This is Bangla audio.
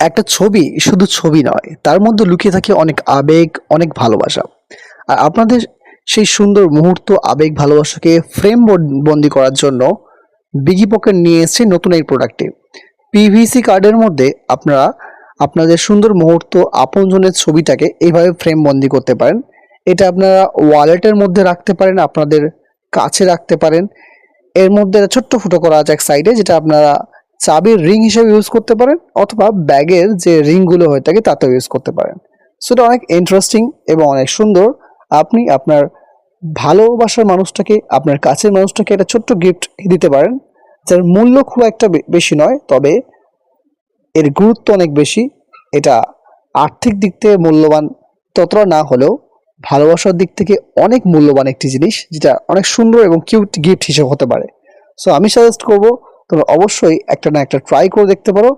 একটা ছবি শুধু ছবি নয়, তার মধ্যে লুকিয়ে থাকে অনেক আবেগ, অনেক ভালোবাসা। আর আপনাদের সেই সুন্দর মুহূর্ত, আবেগ, ভালোবাসাকে ফ্রেম বন্দি করার জন্য বিগি পকেট নিয়ে এসেছে নতুন এই প্রোডাক্টটি। পিভিসি কার্ডের মধ্যে আপনারা আপনাদের সুন্দর মুহূর্ত, আপনজনের ছবিটাকে এইভাবে ফ্রেম বন্দি করতে পারেন। এটা আপনারা ওয়ালেটের মধ্যে রাখতে পারেন, আপনাদের কাছে রাখতে পারেন। এর মধ্যে একটা ছোট্ট ফুটো করা আছে এক সাইডে, যেটা আপনারা চাবির রিং হিসেবে ইউজ করতে পারেন, অথবা ব্যাগের যে রিংগুলো হয়ে থাকে তাতেও ইউজ করতে পারেন। সো এটা অনেক ইন্টারেস্টিং এবং অনেক সুন্দর। আপনি আপনার ভালোবাসার মানুষটাকে, আপনার কাছের মানুষটাকে একটা ছোট্ট গিফট দিতে পারেন, যার মূল্য খুব একটা বেশি নয়, তবে এর গুরুত্ব অনেক বেশি। এটা আর্থিক দিক থেকে মূল্যবান ততটা না হলেও ভালোবাসার দিক থেকে অনেক মূল্যবান একটি জিনিস, যেটা অনেক সুন্দর এবং কিউট গিফট হিসেবে হতে পারে। সো আমি সাজেস্ট করব তোমরা অবশ্যই একটা না একটা ট্রাই করে দেখতে পারো।